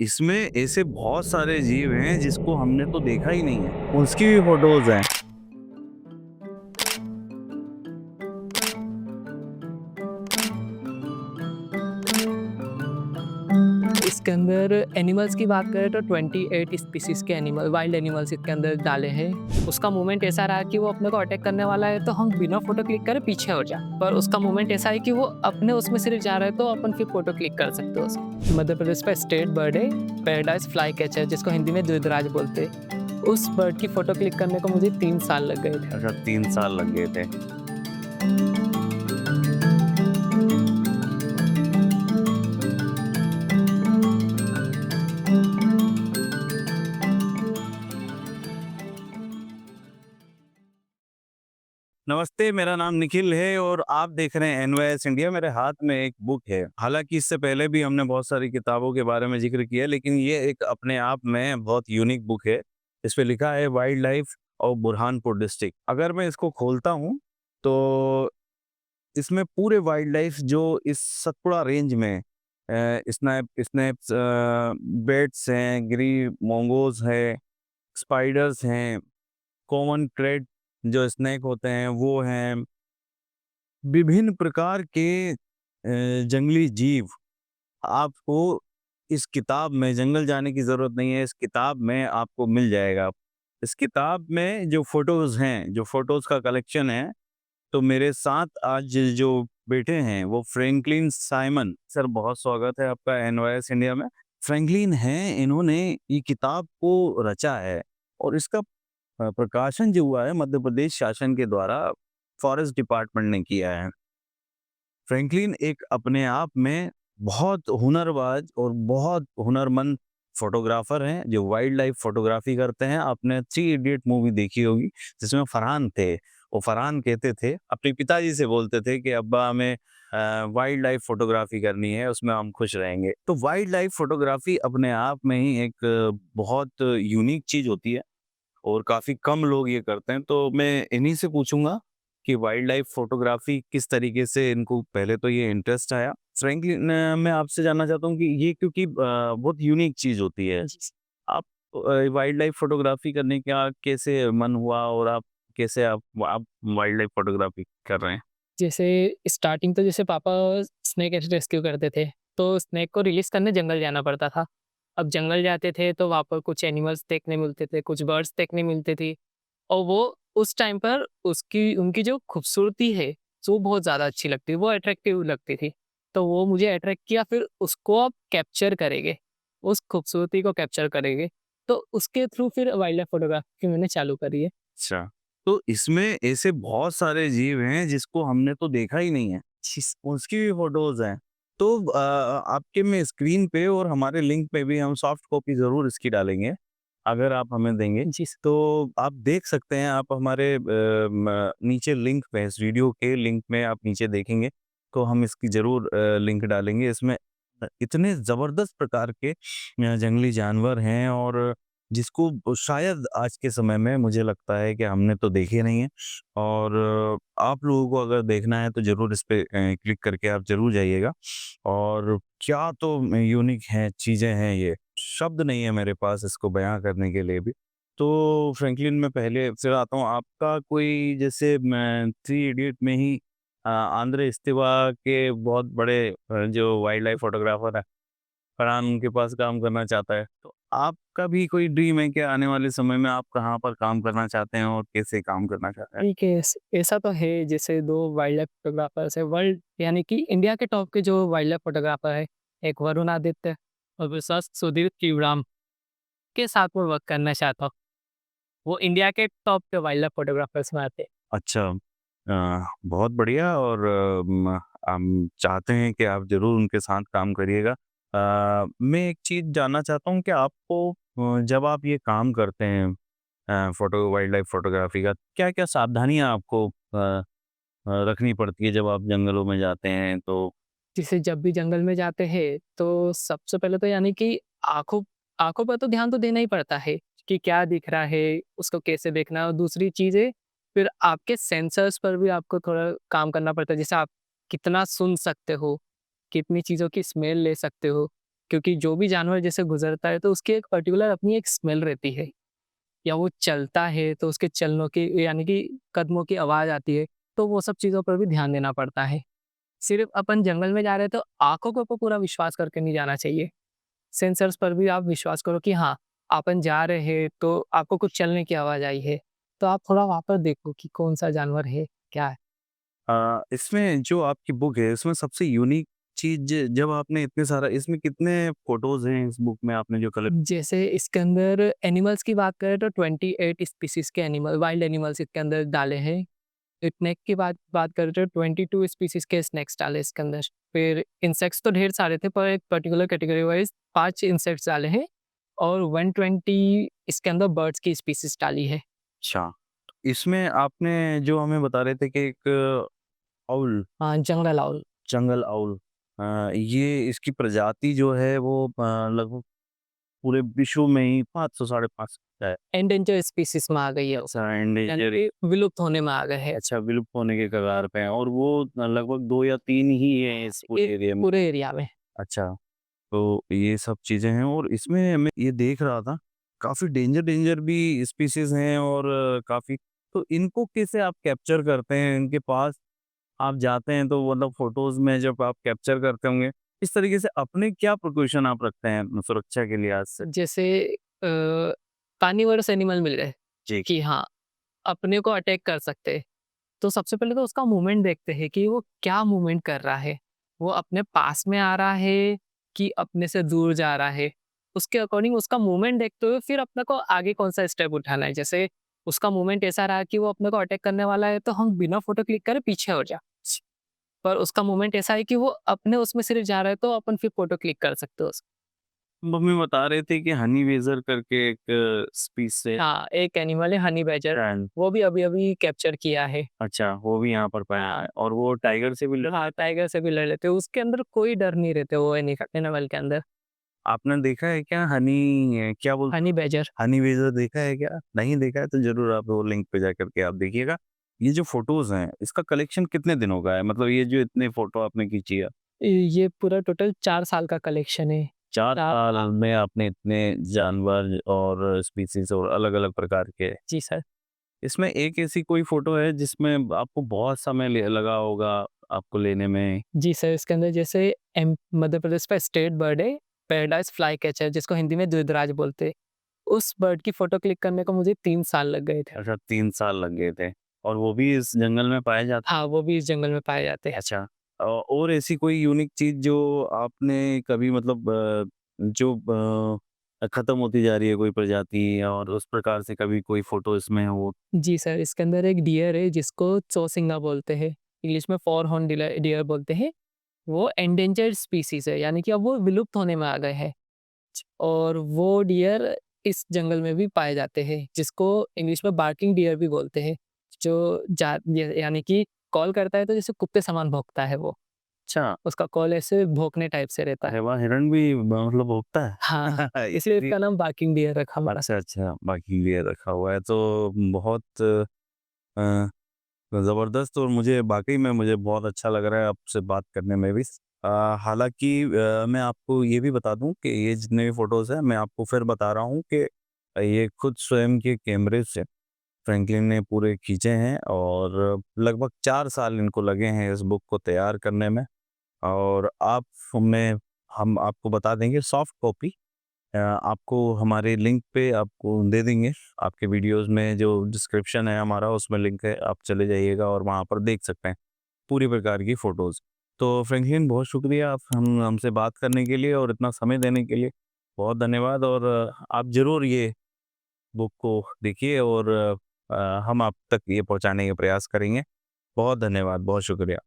इसमें ऐसे बहुत सारे जीव हैं जिसको हमने तो देखा ही नहीं है, उसकी भी फोटोज हैं। इसके अंदर एनिमल्स की बात करें तो 28 स्पीसीज़ के एनिमल वाइल्ड एनिमल्स इसके अंदर डाले हैं। उसका मूवमेंट ऐसा रहा कि वो अपने को अटैक करने वाला है तो हम बिना फ़ोटो क्लिक करे पीछे हो जा। पर उसका मूवमेंट ऐसा है कि वो अपने उसमें सिर्फ़ जा रहा है तो अपन फिर फ़ोटो क्लिक कर सकते हो उसकी। मध्य प्रदेश का स्टेट बर्ड है पैराडाइज़ फ्लाई कैचर जिसको हिंदी में दूधराज बोलते हैं। उस बर्ड की फ़ोटो क्लिक करने को मुझे 3 साल लग गए थे। अच्छा, 3 साल लग गए थे। नमस्ते, मेरा नाम निखिल है और आप देख रहे हैं एनवाईएस इंडिया। मेरे हाथ में एक बुक है। हालांकि इससे पहले भी हमने बहुत सारी किताबों के बारे में जिक्र किया, लेकिन ये एक अपने आप में बहुत यूनिक बुक है। इस पे लिखा है wild life of Burhanpur district. अगर मैं इसको खोलता हूँ तो इसमें पूरे वाइल्ड लाइफ जो इस सतपुड़ा रेंज में स्नैप्स, बेट्स हैं, ग्री मोंगोज है, स्पाइडर्स हैं, कॉमन क्रेट जो स्नेक होते हैं वो हैं, विभिन्न प्रकार के जंगली जीव आपको इस किताब में, जंगल जाने की ज़रूरत नहीं है, इस किताब में आपको मिल जाएगा। इस किताब में जो फ़ोटोज़ हैं, जो फ़ोटोज़ का कलेक्शन है, तो मेरे साथ आज जो बैठे हैं वो फ्रैंकलिन साइमन सर, बहुत स्वागत है आपका एनवाईएस इंडिया में। फ्रैंकलिन हैं, इन्होंने ये किताब को रचा है और इसका प्रकाशन जो हुआ है मध्य प्रदेश शासन के द्वारा फॉरेस्ट डिपार्टमेंट ने किया है। फ्रैंकलिन एक अपने आप में बहुत हुनरबाज और बहुत हुनरमंद फोटोग्राफर हैं जो वाइल्ड लाइफ फोटोग्राफी करते हैं। आपने थ्री इडियट मूवी देखी होगी जिसमें फरहान थे। वो फरहान कहते थे, अपने पिताजी से बोलते थे कि अब्बा हमें वाइल्ड लाइफ फोटोग्राफी करनी है, उसमें हम खुश रहेंगे। तो वाइल्ड लाइफ फोटोग्राफी अपने आप में ही एक बहुत यूनिक चीज होती है और काफ़ी कम लोग ये करते हैं। तो मैं इन्हीं से पूछूँगा कि वाइल्ड लाइफ फ़ोटोग्राफ़ी किस तरीके से इनको पहले तो ये इंटरेस्ट आया? फ्रैंकली न मैं आपसे जानना चाहता हूँ कि ये क्योंकि बहुत यूनिक चीज़ होती है। आप वाइल्ड लाइफ फ़ोटोग्राफ़ी करने का कैसे मन हुआ और आप कैसे आप वाइल्ड लाइफ फ़ोटोग्राफ़ी कर रहे हैं? जैसे स्टार्टिंग तो जैसे पापा स्नेक रेस्क्यू करते थे, तो स्नेक को रिलीज़ करने जंगल जाना पड़ता था। अब जंगल जाते थे तो वहाँ पर कुछ एनिमल्स देखने मिलते थे, कुछ बर्ड्स देखने मिलती थी और वो उस टाइम पर उसकी उनकी जो खूबसूरती है, वो बहुत ज़्यादा अच्छी लगती है, वो अट्रैक्टिव लगती थी। तो वो मुझे अट्रैक्ट किया, फिर उसको आप कैप्चर करेंगे, उस खूबसूरती को कैप्चर करेंगे, तो उसके थ्रू फिर वाइल्ड लाइफ फ़ोटोग्राफ़ी मैंने चालू करी है। अच्छा, तो इसमें ऐसे बहुत सारे जीव हैं जिसको हमने तो देखा ही नहीं है, उसकी भी फ़ोटोज़ हैं। तो आपके में स्क्रीन पे और हमारे लिंक पे भी हम सॉफ्ट कॉपी ज़रूर इसकी डालेंगे, अगर आप हमें देंगे। जी। तो आप देख सकते हैं, आप हमारे नीचे लिंक पे, इस वीडियो के लिंक में आप नीचे देखेंगे, तो हम इसकी ज़रूर लिंक डालेंगे। इसमें इतने ज़बरदस्त प्रकार के जंगली जानवर हैं और जिसको शायद आज के समय में मुझे लगता है कि हमने तो देखे नहीं है। और आप लोगों को अगर देखना है तो ज़रूर इस पे क्लिक करके आप ज़रूर जाइएगा। और क्या तो यूनिक हैं, चीज़ें हैं ये, शब्द नहीं है मेरे पास इसको बयाँ करने के लिए भी। तो फ्रैंकलिन मैं पहले फिर आता हूँ, आपका कोई जैसे मैं थ्री इडियट में ही आंध्र इस्तीवा के बहुत बड़े जो वाइल्ड लाइफ फोटोग्राफर हैं, फरहान उनके पास काम करना चाहता है। तो आपका भी कोई ड्रीम है कि आने वाले समय में आप कहाँ पर काम करना चाहते हैं और कैसे काम करना चाहते हैं? ठीक है, ऐसा तो है, जैसे 2 वाइल्ड लाइफ फ़ोटोग्राफ़र्स हैं, वर्ल्ड यानी कि इंडिया के टॉप के जो वाइल्ड लाइफ फ़ोटोग्राफ़र है, एक वरुण आदित्य और दूसरा सुधीर शिवराम के साथ मैं वर्क करना चाहता हूँ। वो इंडिया के टॉप के वाइल्ड लाइफ फ़ोटोग्राफ़र्स में आते हैं। अच्छा, बहुत बढ़िया। और हम चाहते हैं कि आप ज़रूर उनके साथ काम करिएगा। मैं एक चीज़ जानना चाहता हूँ कि आपको जब आप ये काम करते हैं फ़ोटो वाइल्ड लाइफ फ़ोटोग्राफ़ी का, क्या-क्या सावधानियाँ आपको रखनी पड़ती है जब आप जंगलों में जाते हैं तो? जैसे जब भी जंगल में जाते हैं, तो सबसे पहले तो यानी कि आँखों आँखों पर तो ध्यान तो देना ही पड़ता है कि क्या दिख रहा है, उसको कैसे देखना है और दूसरी चीज़ है, फिर आपके सेंसर्स पर भी आपको थोड़ा काम करना पड़ता है। जैसे आप कितना सुन सकते हो, कितनी चीज़ों की स्मेल ले सकते हो। क्योंकि जो भी जानवर जैसे गुज़रता है तो उसकी एक पर्टिकुलर अपनी एक स्मेल रहती है, या वो चलता है तो उसके चलनों की यानी कि कदमों की आवाज़ आती है, तो वो सब चीज़ों पर भी ध्यान देना पड़ता है। सिर्फ़ अपन जंगल में जा रहे हैं तो आँखों के ऊपर पूरा विश्वास करके नहीं जाना चाहिए। सेंसर्स पर भी आप विश्वास करो कि हाँ, अपन जा रहे हैं तो आपको कुछ चलने की आवाज़ आई है, तो आप थोड़ा वहाँ पर देखो कि कौन-सा जानवर है, क्या है? इसमें जो आपकी बुक है, इसमें सबसे यूनिक चीज़ जब आपने इतने सारा इसमें कितने फ़ोटोज़ हैं इस बुक में आपने जो कलेक्ट जैसे इसके अंदर एनिमल्स की बात करें तो 28 स्पीशीज़ के एनिमल वाइल्ड एनिमल्स इसके अंदर डाले हैं। स्नेक की बात करें तो 22 स्पीशीज़ के स्नेक्स डाले इसके अंदर। फिर इंसेक्ट्स तो ढेर सारे थे, पर एक पर्टिकुलर कैटेगरी वाइज़ 5 इंसेक्ट्स डाले हैं और 120 इसके अंदर बर्ड्स की स्पीशीज़ डाली है। अच्छा, इसमें आपने जो हमें बता रहे थे कि एक आउल हाँ, जंगल आउल। जंगल आउल ये इसकी प्रजाति जो है वो लगभग पूरे विश्व में ही 500 साढ़े 500 है। एंडेंजर स्पीशीज़ में आ गई है वो, अच्छा यानी एंडेंजर कि विलुप्त होने में आ गए हैं। अच्छा विलुप्त होने के कगार पे हैं और वो लगभग 2 या 3 ही हैं इस पूरे एरिया में। पूरे एरिया में। अच्छा, तो ये सब चीज़ें हैं और इसमें मैं ये देख रहा था, काफ़ी डेंजर भी स्पीशीज़ हैं और काफ़ी तो इनको कैसे आप कैप्चर करते हैं? इनके पास आप जाते हैं तो मतलब फ़ोटोज़ में जब आप कैप्चर करते होंगे, इस तरीके से अपने क्या प्रिकॉशन आप रखते हैं सुरक्षा के लिहाज़ से? जैसे कार्निवोरस एनिमल मिल गए जी। कि हाँ, अपने को अटैक कर सकते हैं। तो सबसे पहले तो उसका मूवमेंट देखते हैं कि वो क्या मूवमेंट कर रहा है। वो अपने पास में आ रहा है कि अपने से दूर जा रहा है। उसके अकॉर्डिंग उसका मूवमेंट देखते हुए फिर अपने को आगे कौन-सा स्टेप उठाना है। जैसे उसका मूवमेंट ऐसा रहा कि वो अपने को अटैक करने वाला है तो हम बिना फ़ोटो क्लिक करे पीछे हो जा। पर उसका मूवमेंट ऐसा है कि वो अपने उसमें सिर्फ़ जा रहा है तो अपन फिर फ़ोटो क्लिक कर सकते हो उसको। मम्मी बता रहे थे कि हनी वेज़र करके एक स्पीस से हाँ, एक एनिमल है हनी बैजर, रैन वो भी अभी-अभी कैप्चर किया है। अच्छा, वो भी यहाँ पर पाया हाँ। है और वो टाइगर से भी हाँ, टाइगर से भी लड़ लेते हैं, उसके अंदर कोई डर नहीं रहते वो एनिमल के अंदर। आपने देखा है क्या हनी क्या बोलते हनी बैजर। हनी वेज़र देखा है क्या? नहीं देखा है तो ज़रूर आप वो लिंक पे जाकर के आप देखिएगा। ये जो फ़ोटोज़ हैं, इसका कलेक्शन कितने दिनों का है? मतलब ये जो इतने फ़ोटो आपने खींची है, ये पूरा टोटल 4 साल का कलेक्शन है। 4 चा साल में आपने इतने जानवर और स्पीशीज़ और अलग-अलग प्रकार के जी सर। इसमें एक ऐसी कोई फ़ोटो है जिसमें आपको बहुत समय ले लगा होगा आपको लेने में? जी सर, इसके अंदर जैसे मध्य प्रदेश का स्टेट बर्ड है, पैराडाइज़ फ्लाई कैचर जिसको हिंदी में दूधराज बोलते हैं। उस बर्ड की फ़ोटो क्लिक करने को मुझे 3 साल लग गए थे। अच्छा 3 साल लग गए थे और वो भी इस जंगल में पाए जाते हाँ, वो भी इस जंगल में पाए जाते हैं। अच्छा और ऐसी कोई यूनिक चीज़ जो आपने कभी मतलब जो खत्म होती जा रही है कोई प्रजाति और उस प्रकार से कभी कोई फ़ोटो इसमें हो? जी सर, इसके अंदर एक डियर है जिसको चौसिंगा बोलते हैं। इंग्लिश में फ़ोर हॉर्न डियर बोलते हैं। वो एंडेंजर्ड स्पीशीज़ है, यानी कि अब वो विलुप्त होने में आ गए हैं। और वो डियर इस जंगल में भी पाए जाते हैं, जिसको इंग्लिश में बार्किंग डियर भी बोलते हैं। जो यानी कि कॉल करता है तो जैसे कुत्ते समान भौंकता है वो। अच्छा, उसका कॉल ऐसे भौंकने टाइप से रहता है। अरे वाह! हिरन भी मतलब भोंकता है? हाँ, इसलिए इतनी इसका नाम बार्किंग डियर रखा पड़ा। अच्छा, बाकी ये रखा हुआ है तो बहुत अ, ज़बरदस्त और मुझे वाक़ई में मुझे बहुत अच्छा लग रहा है आपसे बात करने में भी। हालाँकि मैं आपको ये भी बता दूँ कि ये जितने भी फ़ोटोज़ हैं मैं आपको फिर बता रहा हूँ कि ये खुद स्वयं के कैमरे से फ्रैंकलिन ने पूरे खींचे हैं और लगभग 4 साल इनको लगे हैं इस बुक को तैयार करने में और आप में हम आपको बता देंगे सॉफ्ट कॉपी आपको हमारे लिंक पे आपको दे देंगे। आपके वीडियोज़ में जो डिस्क्रिप्शन है हमारा उसमें लिंक है, आप चले जाइएगा और वहाँ पर देख सकते हैं, पूरी प्रकार की फ़ोटोज़। तो फ्रैंकलिन बहुत शुक्रिया आप हमसे बात करने के लिए और इतना समय देने के लिए, बहुत धन्यवाद और आप ज़रूर ये बुक को देखिए और हम आप तक ये पहुँचाने का प्रयास करेंगे। बहुत धन्यवाद, बहुत शुक्रिया।